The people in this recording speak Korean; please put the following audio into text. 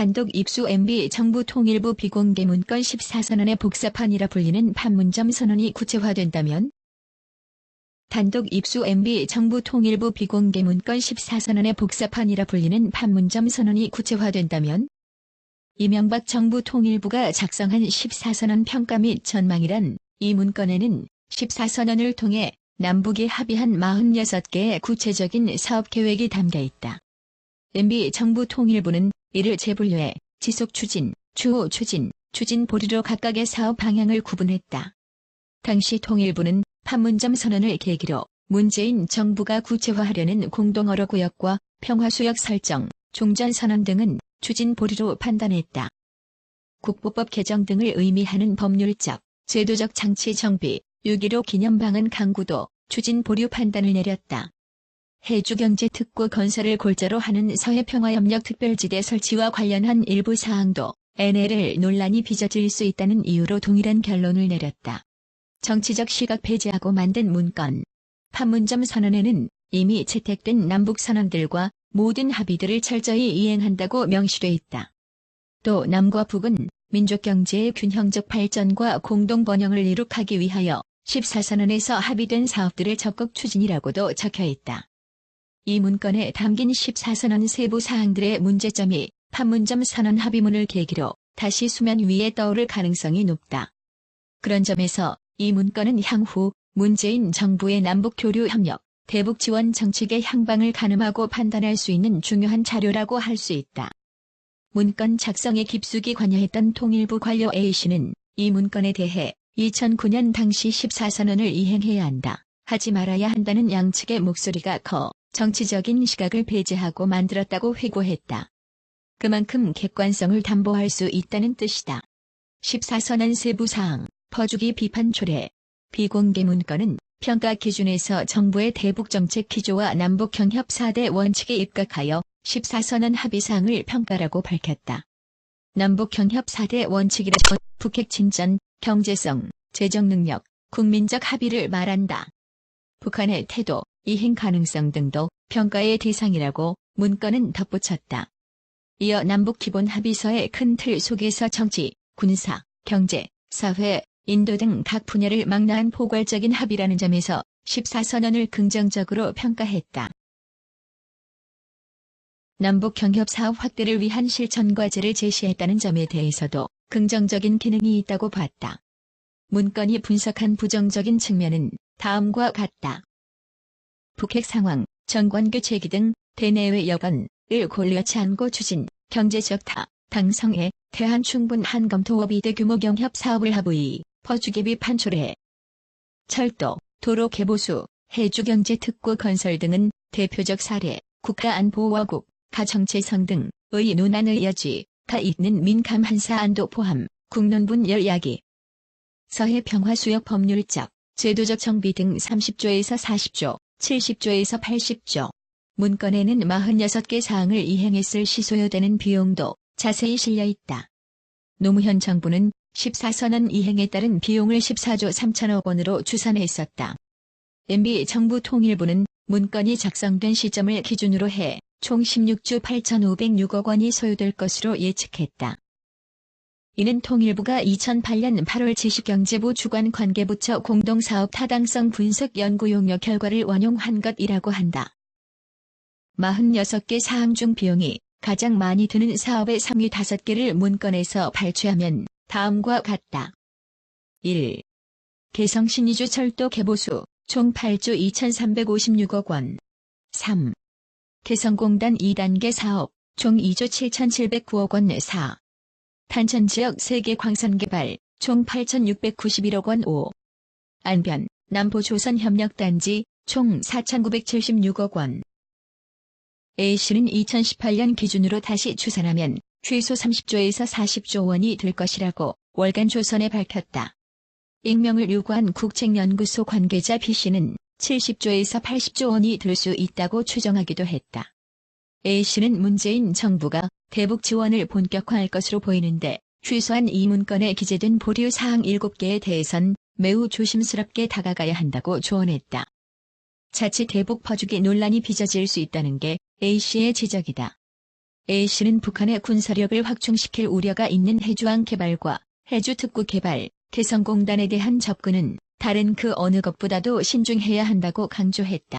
단독 입수 MB 정부 통일부 비공개 문건 14선언의 복사판이라 불리는 판문점 선언이 구체화된다면 단독 입수 MB 정부 통일부 비공개 문건 14선언의 복사판이라 불리는 판문점 선언이 구체화된다면 이명박 정부 통일부가 작성한 14선언 평가 및 전망이란 이 문건에는 14선언을 통해 남북이 합의한 46개의 구체적인 사업계획이 담겨 있다. MB 정부 통일부는 이를 재분류해 지속 추진, 추후 추진, 추진 보류로 각각의 사업 방향을 구분했다. 당시 통일부는 판문점 선언을 계기로 문재인 정부가 구체화하려는 공동어로 구역과 평화수역 설정, 종전선언 등은 추진 보류로 판단했다. 국보법 개정 등을 의미하는 법률적, 제도적 장치 정비, 6.15 기념방은 강구도 추진 보류 판단을 내렸다. 해주경제특구 건설을 골자로 하는 서해평화협력특별지대 설치와 관련한 일부 사항도 NLL 논란이 빚어질 수 있다는 이유로 동일한 결론을 내렸다. 정치적 시각 배제하고 만든 문건. 판문점 선언에는 이미 채택된 남북선언들과 모든 합의들을 철저히 이행한다고 명시돼 있다. 또 남과 북은 민족경제의 균형적 발전과 공동번영을 이룩하기 위하여 14선언에서 합의된 사업들을 적극 추진이라고도 적혀있다. 이 문건에 담긴 14선언 세부 사항들의 문제점이 판문점 선언 합의문을 계기로 다시 수면 위에 떠오를 가능성이 높다. 그런 점에서 이 문건은 향후 문재인 정부의 남북교류 협력, 대북 지원 정책의 향방을 가늠하고 판단할 수 있는 중요한 자료라고 할 수 있다. 문건 작성에 깊숙이 관여했던 통일부 관료 A씨는 이 문건에 대해 2009년 당시 14선언을 이행해야 한다, 하지 말아야 한다는 양측의 목소리가 커 정치적인 시각을 배제하고 만들었다고 회고했다. 그만큼 객관성을 담보할 수 있다는 뜻이다. 14선언 세부사항, 퍼주기 비판 초래. 비공개 문건은 평가 기준에서 정부의 대북정책 기조와 남북경협 4대 원칙에 입각하여 14선언 합의사항을 평가라고 밝혔다. 남북경협 4대 원칙이란 북핵 진전, 경제성, 재정능력, 국민적 합의를 말한다. 북한의 태도, 이행 가능성 등도 평가의 대상이라고 문건은 덧붙였다. 이어 남북기본합의서의 큰 틀 속에서 정치, 군사, 경제, 사회, 인도 등 각 분야를 망라한 포괄적인 합의라는 점에서 14선언을 긍정적으로 평가했다. 남북경협 사업 확대를 위한 실천 과제를 제시했다는 점에 대해서도 긍정적인 기능이 있다고 봤다. 문건이 분석한 부정적인 측면은 다음과 같다. 북핵 상황, 정권 교체기 등 대내외 여건을 고려치 않고 추진, 경제적 당성에 대한 충분한 검토와 비대규모 경협 사업을 합의, 퍼주기 판초래. 철도, 도로 개보수, 해주경제특구 건설 등은 대표적 사례, 국가안보와 국가정체성 등의 논란의 여지가 있는 민감한 사안도 포함, 국론분열 야기. 서해평화수역 법률적, 제도적 정비 등 30조에서 40조, 70조에서 80조. 문건에는 46개 사항을 이행했을 시 소요되는 비용도 자세히 실려 있다. 노무현 정부는 14선언 이행에 따른 비용을 14조 3천억 원으로 추산했었다. MB 정부 통일부는 문건이 작성된 시점을 기준으로 해 총 16조 8,506억 원이 소요될 것으로 예측했다. 이는 통일부가 2008년 8월 지식경제부 주관 관계부처 공동사업 타당성 분석 연구 용역 결과를 원용한 것이라고 한다. 46개 사항 중 비용이 가장 많이 드는 사업의 상위 5개를 문건에서 발췌하면 다음과 같다. 1. 개성 신의주 철도 개보수, 총 8조 2,356억 원. 3. 개성공단 2단계 사업, 총 2조 7,709억 원. 4. 탄천지역 세계 광산개발, 총 8,691억 원. 5. 안변, 남포조선협력단지, 총 4,976억 원. A씨는 2018년 기준으로 다시 추산하면 최소 30조에서 40조 원이 들 것이라고 월간 조선에 밝혔다. 익명을 요구한 국책연구소 관계자 B씨는 70조에서 80조 원이 들 수 있다고 추정하기도 했다. A씨는 문재인 정부가 대북 지원을 본격화할 것으로 보이는데 최소한 이 문건에 기재된 보류 사항 7개에 대해선 매우 조심스럽게 다가가야 한다고 조언했다. 자칫 대북 퍼주기 논란이 빚어질 수 있다는 게 A씨의 지적이다. A씨는 북한의 군사력을 확충시킬 우려가 있는 해주항 개발과 해주특구 개발, 개성공단에 대한 접근은 다른 그 어느 것보다도 신중해야 한다고 강조했다.